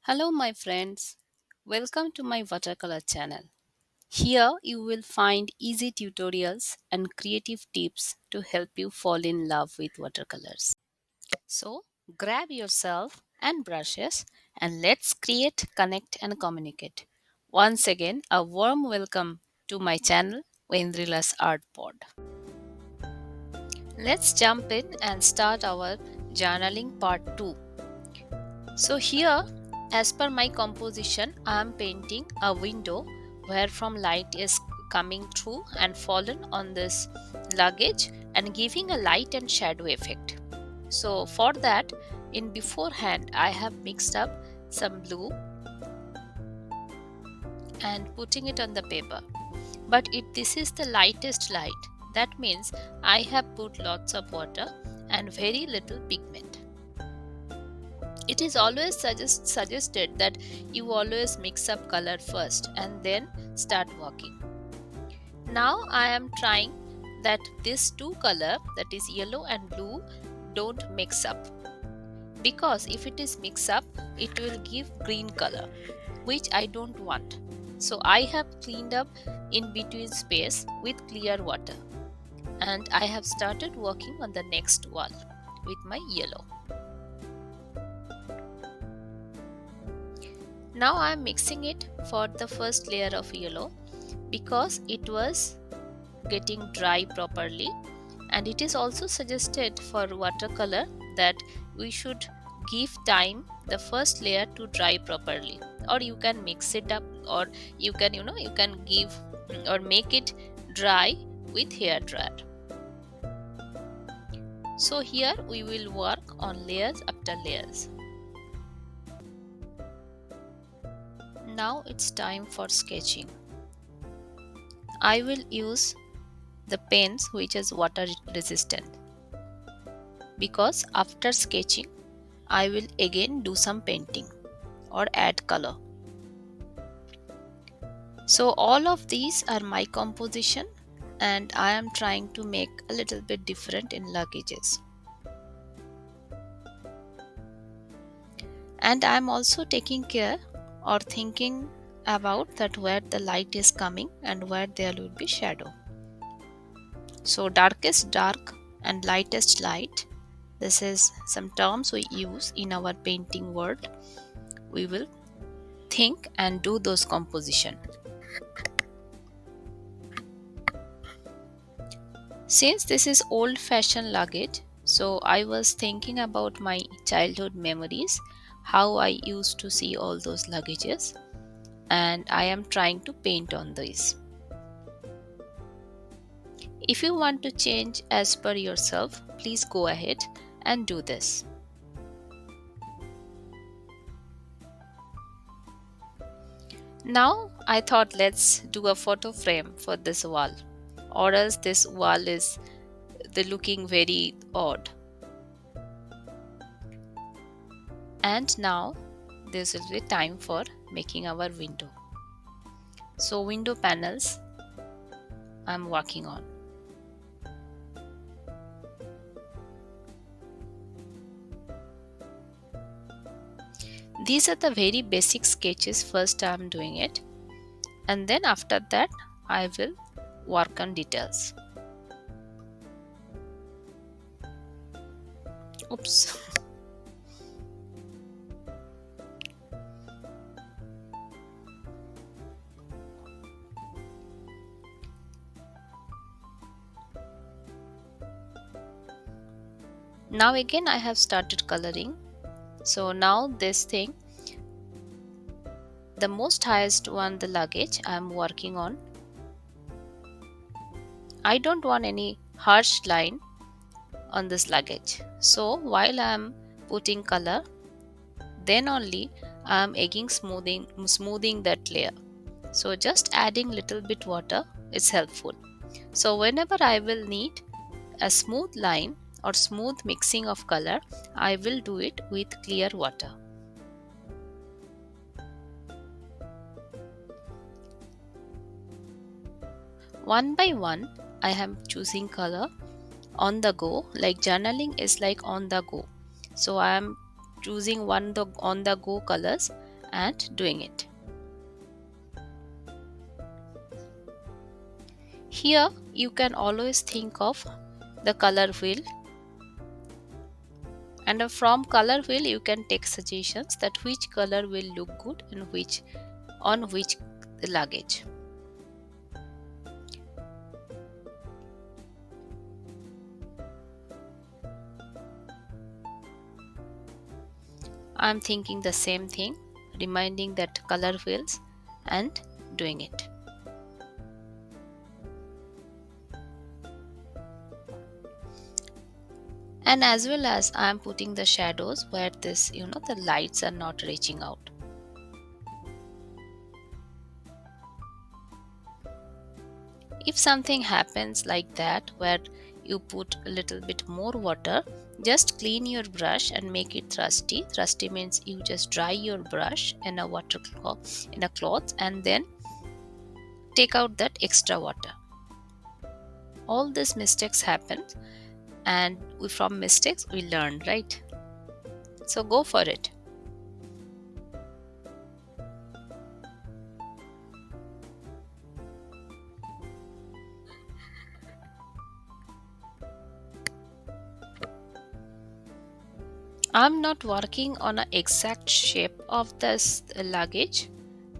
Hello, my friends. Welcome to my watercolor channel. Here you will find easy tutorials and creative tips to help you fall in love with watercolors. So, grab yourself and brushes and let's create, connect, and communicate. Once again, a warm welcome to my channel, Aindrila's Art Pod. Let's jump in and start our journaling part 2. So here, as per my composition, I am painting a window where from light is coming through and fallen on this luggage and giving a light and shadow effect. So for that, in beforehand, I have mixed up some blue and putting it on the paper. But this is the lightest light. That means I have put lots of water and very little pigment. It is always suggested that you always mix up color first and then start working. Now I am trying that these two color, that is yellow and blue, don't mix up, because if it is mix up it will give green color, which I don't want. So I have cleaned up in between space with clear water and I have started working on the next wall with my yellow. Now I am mixing it for the first layer of yellow because it was getting dry properly, and it is also suggested for watercolor that we should give time the first layer to dry properly, or you can mix it up, or you can you can give or make it dry with hair dryer. So here we will work on layers after layers. Now it's time for sketching. I will use the pens which is water resistant, because after sketching I will again do some painting or add color. So all of these are my composition and I am trying to make a little bit different in luggages. And I am also taking care or thinking about that where the light is coming and where there will be shadow. So darkest dark and lightest light, this is some terms we use in our painting world. We will think and do those composition. Since this is old fashioned luggage, so I was thinking about my childhood memories, how I used to see all those luggages, and I am trying to paint on this. If you want to change as per yourself, please go ahead and do this. Now I thought let's do a photo frame for this wall, or else this wall is looking very odd. And now this will be time for making our window. So window panels I'm working on. These are the very basic sketches. First I am doing it, and then after that I will work on details. Oops. Now again I have started coloring. So now this thing, the most highest one, the luggage I am working on. I don't want any harsh line on this luggage. So while I am putting color, then only I am again smoothing that layer. So just adding little bit water is helpful. So whenever I will need a smooth line or smooth mixing of color, I will do it with clear water. One by one I am choosing color on the go, like journaling is like on the go. So I am choosing on the go colors and doing it. Here you can always think of the color wheel, and from color wheel you can take suggestions that which color will look good and which on which luggage. I'm thinking the same thing, reminding that color wheels and doing it. And as well as I am putting the shadows where this, the lights are not reaching out. If something happens like that where you put a little bit more water, just clean your brush and make it thrusty. Thrusty means you just dry your brush in a cloth and then take out that extra water. All these mistakes happen, and from mistakes we learn, right? So go for it. I'm not working on an exact shape of this luggage,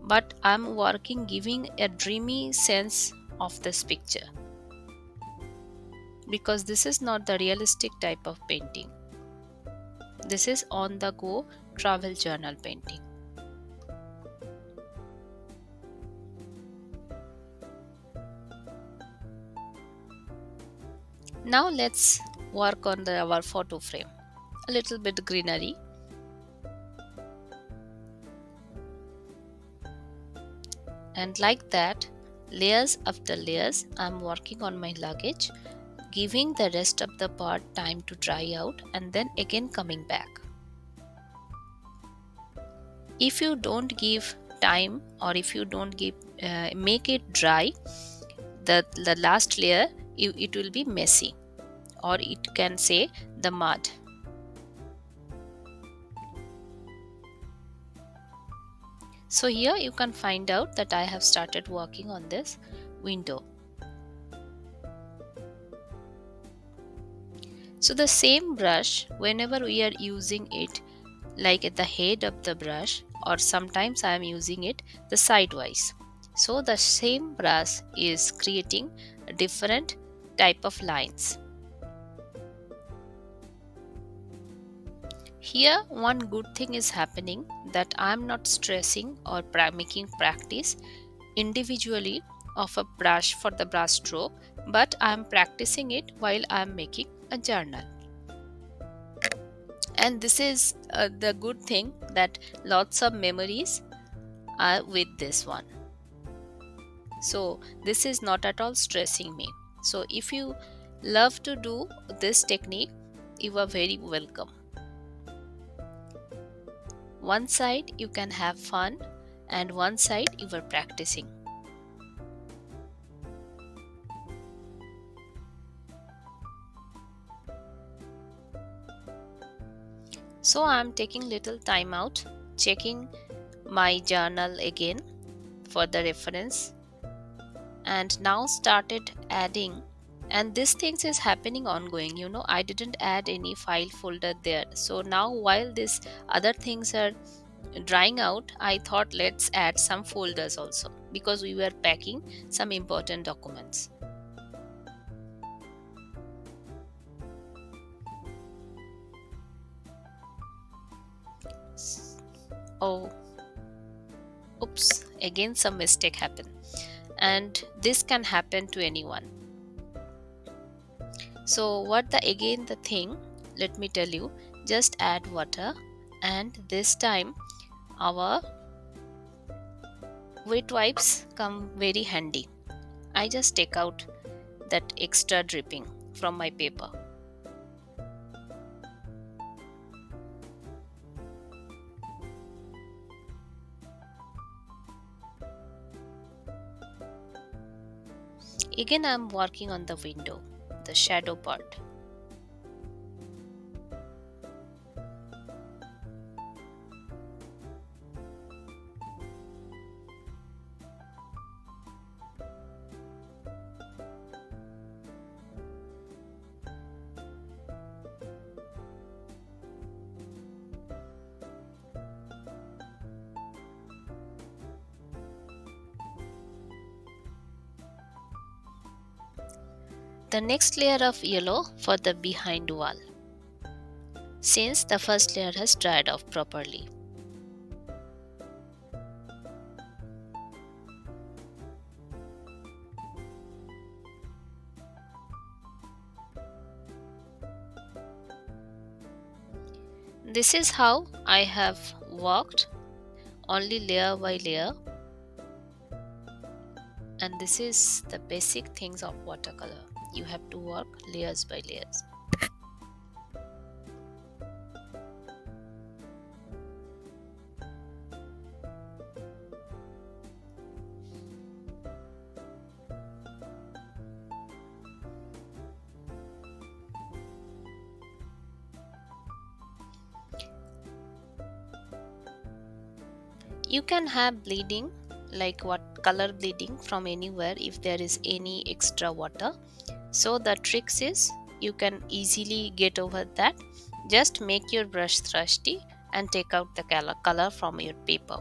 but I'm working giving a dreamy sense of this picture, because this is not the realistic type of painting. This is on the go travel journal painting. Now let's work on our photo frame. A little bit greenery. And like that, layers after layers, I'm working on my luggage, giving the rest of the part time to dry out and then again coming back. If you don't give time, or if you don't make it dry, the last layer, it will be messy, or it can say the mud. So here you can find out that I have started working on this window. So the same brush, whenever we are using it, like at the head of the brush, or sometimes I am using it the sidewise. So the same brush is creating a different type of lines. Here one good thing is happening, that I am not stressing or making practice individually of a brush for the brush stroke, but I am practicing it while I am making a journal. And this is the good thing, that lots of memories are with this one. So this is not at all stressing me. So if you love to do this technique, you are very welcome. One side you can have fun, and one side you are practicing. So I am taking little time out, checking my journal again for the reference, and now started adding. And this things is happening ongoing, I didn't add any file folder there. So now while these other things are drying out, I thought let's add some folders also, because we were packing some important documents. Oh, oops, again some mistake happened, and this can happen to anyone. So what the thing, let me tell you, just add water, and this time our wet wipes come very handy. I just take out that extra dripping from my paper. Again I am working on the window, the shadow part. The next layer of yellow for the behind wall, since the first layer has dried off properly. This is how I have worked, only layer by layer, and this is the basic things of watercolor. You have to work layers by layers. You can have bleeding, like what color bleeding from anywhere if there is any extra water. So the tricks is you can easily get over that. Just make your brush thrusty and take out the color from your paper.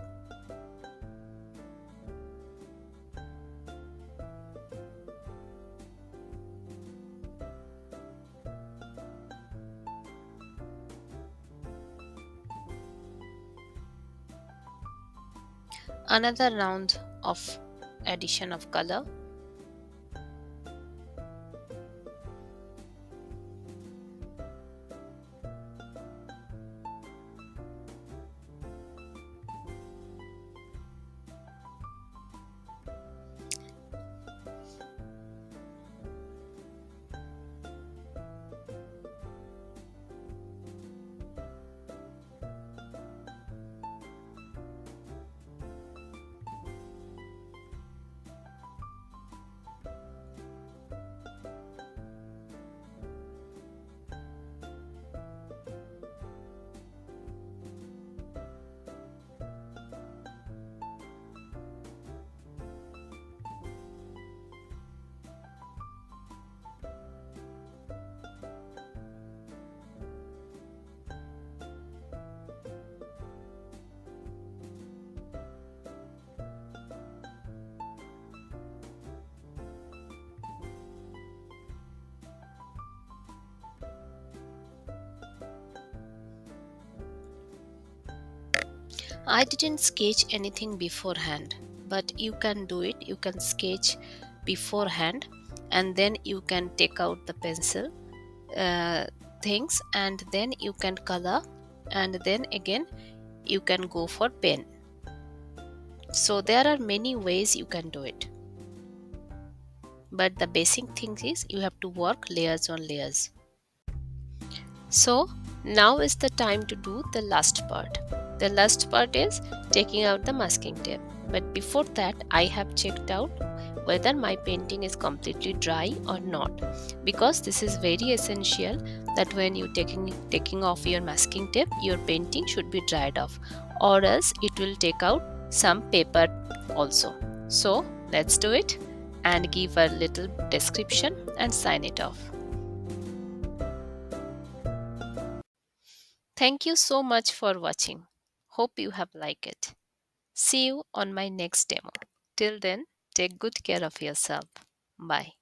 Another round of addition of color. I didn't sketch anything beforehand, but you can do it. You can sketch beforehand and then you can take out the pencil uh, things and then you can color and then again you can go for pen. So there are many ways you can do it. But the basic thing is you have to work layers on layers. So now is the time to do the last part. The last part is taking out the masking tape. But before that, I have checked out whether my painting is completely dry or not, because this is very essential that when you taking off your masking tape, your painting should be dried off, or else it will take out some paper also. So let's do it and give a little description and sign it off. Thank you so much for watching. Hope you have liked it. See you on my next demo. Till then, take good care of yourself. Bye.